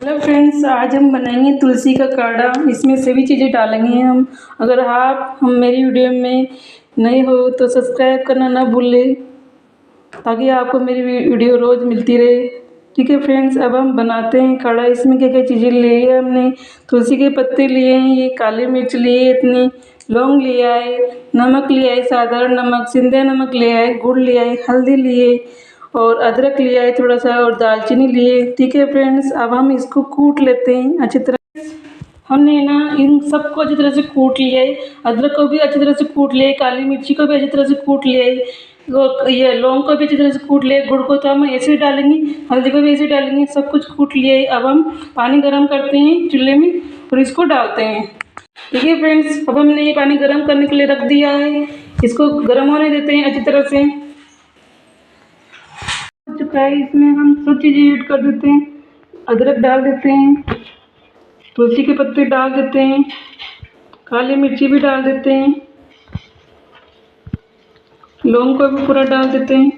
Hello friends, आज हम बनाएंगे तुलसी का काढ़ा। इसमें सभी चीज़ें डालेंगे हम। अगर आप मेरी वीडियो में नए हो तो सब्सक्राइब करना ना भूलें, ताकि आपको मेरी वीडियो रोज़ मिलती रहे। ठीक है फ्रेंड्स, अब हम बनाते हैं काढ़ा। इसमें क्या क्या चीज़ें लिए हैं हमने। तुलसी के पत्ते लिए हैं, ये काली मिर्च लिए इतनी, लौंग लिया है, नमक लिया है, साधारण नमक, सिंधा नमक लिया है, गुड़ लिया है, हल्दी लिए और अदरक लिया है थोड़ा सा, और दालचीनी लिए। ठीक है फ्रेंड्स, अब हम इसको कूट लेते हैं अच्छी तरह। हमने ना इन सबको अच्छी तरह से कूट लिया है। अदरक को भी अच्छी तरह से कूट लिया है, काली मिर्ची को भी अच्छी तरह से कूट लिया है, ये लौंग को भी अच्छी तरह से कूट लिया है, गुड़ को तो हम ऐसे डालेंगे, हल्दी को भी ऐसे डालेंगे, सब कुछ कूट लिया है। अब हम पानी गर्म करते हैं चूल्हे में और इसको डालते हैं। ठीक है फ्रेंड्स, अब हमने ये पानी गर्म करने के लिए रख दिया है। इसको गर्म होने देते हैं अच्छी तरह से। चुका है, इसमें हम सब चीज़ें ऐड कर देते हैं। अदरक डाल देते हैं, तुलसी के पत्ते डाल देते हैं, काली मिर्ची भी डाल देते हैं, लौंग को भी पूरा डाल देते हैं।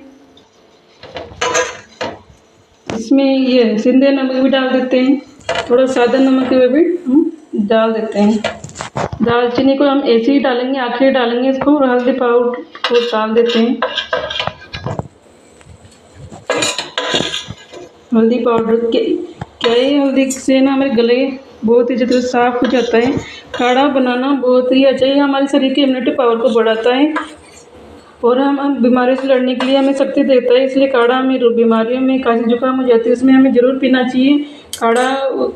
इसमें ये सिंधे नमक भी डाल देते हैं, थोड़ा सादा नमक भी हम डाल देते हैं। दालचीनी को हम ऐसे ही डालेंगे, आखिर डालेंगे इसको, और हल्दी पाउडर को डाल देते हैं। हल्दी पाउडर के क्या है, हल्दी से ना हमारे गले बहुत ही ज़्यादा साफ हो जाता है। काढ़ा बनाना बहुत ही अच्छा है, हमारे शरीर की इम्यूनिटी पावर को बढ़ाता है और हम बीमारियों से लड़ने के लिए हमें शक्ति देता है। इसलिए काढ़ा हमें बीमारियों में, खांसी जुकाम हो जाती है उसमें हमें ज़रूर पीना चाहिए। काढ़ा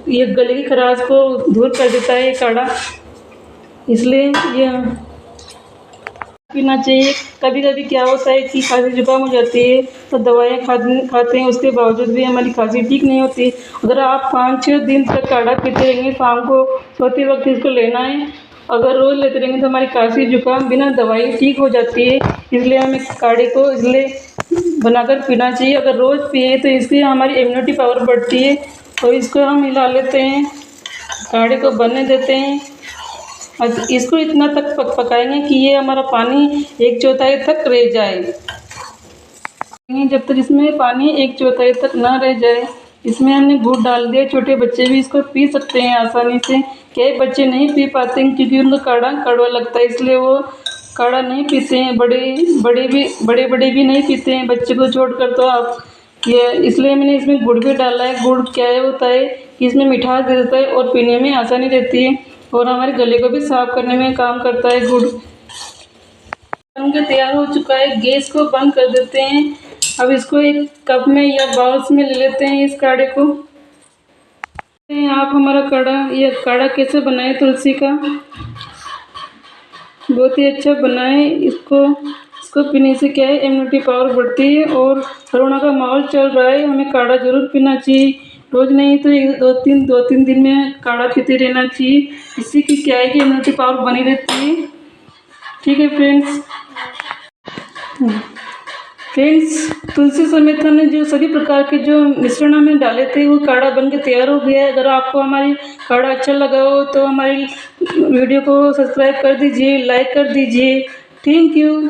ये गले की खराश को दूर कर देता है काढ़ा, इसलिए ये पीना चाहिए। कभी कभी क्या होता है कि खांसी जुकाम हो जाती है तो दवाइयाँ खाते हैं, उसके बावजूद भी हमारी खांसी ठीक नहीं होती। अगर आप 5-6 दिन तक काढ़ा पीते रहेंगे, शाम को सोते वक्त इसको लेना है। अगर रोज़ लेते रहेंगे तो हमारी खांसी जुकाम बिना दवाई ठीक हो जाती है। इसलिए हमें काढ़े को इसलिए बनाकर पीना चाहिए। अगर रोज़ पिए तो इससे हमारी इम्यूनिटी पावर बढ़ती है। तो इसको हम मिला लेते हैं, काढ़े को बनने देते हैं। इसको इतना तक पकाएंगे कि ये हमारा पानी 1/4 तक रह जाए। जब तक इसमें पानी 1/4 तक ना रह जाए। इसमें हमने गुड़ डाल दिया, छोटे बच्चे भी इसको पी सकते हैं आसानी से। कई बच्चे नहीं पी पाते हैं क्योंकि उनको काढ़ा कड़वा लगता है, इसलिए वो काढ़ा नहीं पीते हैं। बड़े भी नहीं पीते हैं, बच्चे को छोड़कर। तो आप ये इसलिए मैंने इसमें गुड़ भी डाला है। गुड़ क्या होता है कि इसमें मिठास दे देता है और पीने में आसानी रहती है और हमारे गले को भी साफ करने में काम करता है गुड़। बनकर तैयार हो चुका है, गैस को बंद कर देते हैं। अब इसको एक कप में या बाउल्स में ले लेते हैं इस काढ़े को। आप हमारा ये काढ़ा कैसे बनाए तुलसी का, बहुत ही अच्छा बनाए। इसको पीने से क्या है, इम्यूनिटी पावर बढ़ती है और कोरोना का माहौल चल रहा है, हमें काढ़ा जरूर पीना चाहिए। रोज़ नहीं तो 2-3 दिन में काढ़ा पीते रहना चाहिए। इससे कि क्या है कि इम्यूनिटी पावर बनी रहती है। ठीक है फ्रेंड्स, तुलसी समेत हमने जो सभी प्रकार के जो मिश्रण हमने डाले थे वो काढ़ा बन के तैयार हो गया है। अगर आपको हमारी काढ़ा अच्छा लगा हो तो हमारी वीडियो को सब्सक्राइब कर दीजिए, लाइक कर दीजिए। Thank you.